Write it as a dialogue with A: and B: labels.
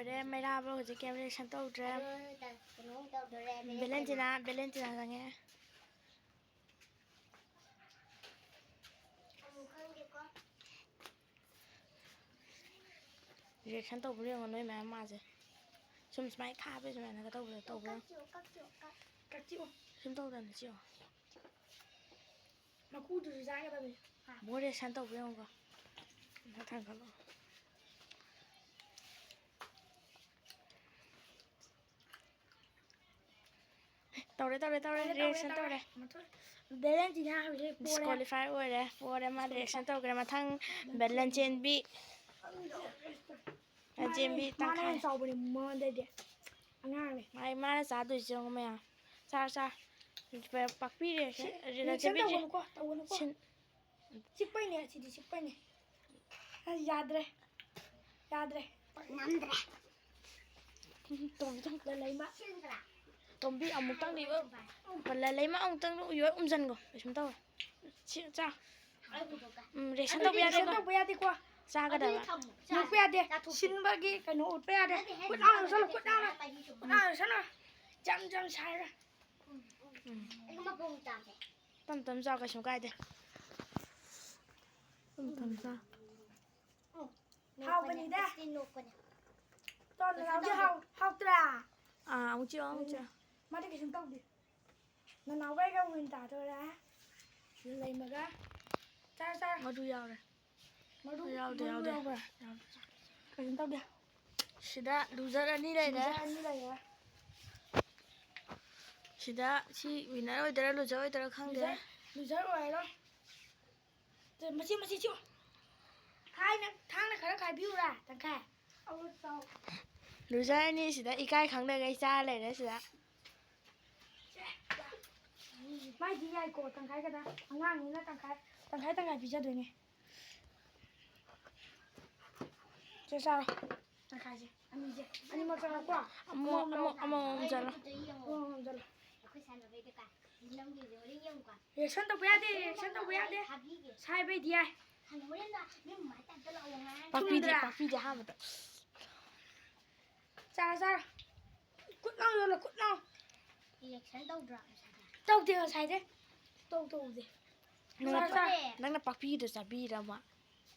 A: ꯂꯣꯏꯔꯦ ꯃꯩꯔꯥꯕ ꯍꯧꯖꯤꯛ ꯀꯦꯝ ꯔꯤꯑꯦꯛꯁꯟ ꯇꯧꯗ꯭ꯔꯦ ꯕꯦꯂꯦꯟꯇꯤꯅꯥ ꯆꯪꯉꯦ ꯔꯤꯑꯦꯛꯁꯟ ꯇꯧꯕ꯭ꯔꯥ ꯌꯦꯡꯉꯣ ꯅꯣꯏ ꯃꯌꯥꯝ ꯃꯥꯁꯦ ꯁꯨꯝ ꯁꯨꯃꯥꯏꯅ ꯈꯥꯕ ꯁꯨꯃꯥꯏꯅꯒ ꯇꯧꯕ꯭ꯔꯥ ꯁꯨꯝ ꯇꯧꯗꯅ ꯆꯤꯛꯑꯣ
B: ꯃꯀꯨꯗꯨꯁꯨ ꯆꯥꯒꯗꯕꯅꯤ
A: ꯕꯣ ꯔꯤꯑꯦꯛꯁꯟ ꯇꯧꯕ꯭ꯔꯥ ꯌꯦꯡꯉꯣꯀꯣ ꯊꯥꯡꯒꯠꯂꯣ ꯇꯧꯔꯦ ꯔꯤꯑꯦꯛꯁꯟ ꯇꯧꯔꯦ
B: ꯕꯦꯂꯦꯟꯇꯤꯅꯥ ꯍꯧꯖꯤꯛ
A: ꯗꯤꯁꯀ꯭ꯋꯥꯂꯤꯐꯥꯏ ꯑꯣꯏꯔꯦ ꯃꯥ ꯔꯤꯑꯦꯛꯁꯟ ꯇꯧꯈ꯭ꯔꯦ ꯃꯊꯪ ꯂꯟꯆꯦꯟꯕꯤ
B: ꯃꯥꯅ
A: ꯇꯪꯈꯥꯏ
B: ꯆꯥꯎꯕꯅꯦ ꯃꯉꯣꯟꯗꯩꯗꯤ ꯑꯉꯥꯡꯅꯦ
A: ꯃꯥꯅ ꯆꯥꯗꯣꯏꯁꯦ ꯌꯦꯡꯉꯣ ꯃꯌꯥꯝ ꯆꯥ ꯄꯥꯛꯄꯤꯔꯦ
B: ꯔꯤꯑꯦꯛꯁꯟ ꯇꯧꯒꯅꯨꯀꯣ ꯆꯤꯛꯄꯩꯅꯦ ꯁꯤꯗꯤ ꯆꯤꯛꯄꯩꯅꯦ ꯌꯥꯗ꯭ꯔꯦ ꯉꯝꯗ꯭ꯔꯦ
A: ꯇꯣꯝꯕꯤ ꯑꯃꯨꯛꯇꯪꯗꯤ ꯂꯩꯃ ꯑꯃꯨꯛꯇꯪ ꯎꯝꯖꯟꯒꯣ ꯀꯩꯁꯨꯝ ꯇꯧꯔꯣꯏ ꯆꯥ ꯔꯤꯑꯦꯛꯁꯟ ꯇꯧꯕ ꯌꯥꯗꯦꯀꯣ ꯆꯥꯒꯗꯕ
B: ꯅꯣꯛꯄ ꯌꯥꯗꯦ ꯁꯤꯟꯕꯒꯤ ꯀꯩꯅꯣ ꯎꯠꯄ ꯌꯥꯗꯦ ꯈꯨꯠ ꯅꯥꯎꯅ ꯖꯝ ꯁꯥꯏꯔ
A: ꯇꯝ ꯆꯥꯎ ꯀꯩꯁꯨꯝ ꯀꯥꯏꯗꯦ ꯇꯝ ꯆꯥꯎ
B: ꯍꯥꯎꯕꯅꯤꯗ ꯇꯣꯟꯅꯥꯎꯗꯤ ꯍꯥꯎꯇ꯭ꯔꯥ
A: ꯑꯃꯨꯛ ꯆꯤꯛꯑꯣ
B: ꯃꯥꯗꯤ ꯀꯩꯁꯨꯝ ꯇꯧꯗꯦ ꯅꯅꯥꯎꯒꯩꯒ ꯋꯤꯟ ꯇꯥꯗꯣꯔꯦ ꯂꯩꯃꯒ ꯆꯥꯔ
A: ꯃꯔꯨ ꯌꯥꯎꯔꯦ
B: ꯃꯔꯨ
A: ꯌꯥꯎꯗꯦ
B: ꯌꯥꯎꯕ꯭ꯔꯥ ꯀꯩꯁꯨꯝ ꯇꯧꯗꯦ
A: ꯁꯤꯗ ꯂꯨꯖꯔ ꯑꯅꯤ ꯂꯩꯔꯦ ꯁꯤꯗ ꯁꯤ ꯋꯤꯟꯅꯔ ꯑꯣꯏꯗꯣꯏꯔꯥ ꯂꯨꯖꯔ ꯑꯣꯏꯗꯣꯏꯔꯥ ꯈꯪꯗꯦ
B: ꯂꯨꯖꯔ ꯑꯣꯏꯔꯣꯏ ꯃꯆꯤ ꯆꯤꯛꯑꯣ ꯊꯥꯡꯅ ꯈꯔ ꯈꯥꯏꯕꯤꯌꯨꯔꯥ ꯇꯪꯈꯥꯏ
A: ꯂꯨꯖꯔ ꯑꯅꯤ ꯁꯤꯗ ꯏꯀꯥꯏ ꯈꯪꯗꯒꯩ ꯆꯥꯔ ꯂꯩꯔꯦ ꯁꯤꯗ
B: ꯃꯥꯏꯗꯤ ꯌꯥꯏꯀꯣ ꯇꯪꯈꯥꯏ ꯈꯛꯇ ꯑꯉꯥꯡꯅꯤꯅ ꯇꯪꯈꯥꯏ ꯄꯤꯖꯗꯣꯏꯅꯦ ꯆꯥꯔꯣ ꯇꯪꯈꯥꯏꯁꯦ ꯑꯅꯤꯁꯦ ꯑꯅꯤꯃꯛ ꯆꯪꯉꯛꯄ꯭ꯔꯣ
A: ꯑꯃꯃꯝ ꯆꯠꯂꯣ
B: ꯔꯤꯑꯦꯛꯁꯟ ꯇꯧꯕ ꯌꯥꯗꯦ ꯁꯥꯏꯕꯩꯗꯤ ꯌꯥꯏ
A: ꯄꯥꯛꯄꯤꯗꯤ ꯑꯍꯥꯟꯕꯗ
B: ꯆꯥꯔꯣ ꯈꯨꯠ ꯅꯥꯎ ꯌꯣꯜꯂꯣ
C: ꯔꯤꯑꯦꯛꯁꯟ ꯇꯧꯗ꯭ꯔꯣ
B: ꯇꯧꯗꯦ ꯉꯁꯥꯏꯗꯩ ꯇꯧꯗꯦ
A: ꯅꯪꯅ ꯄꯥꯛꯄꯤꯗꯣ ꯆꯥꯕꯤꯔꯕ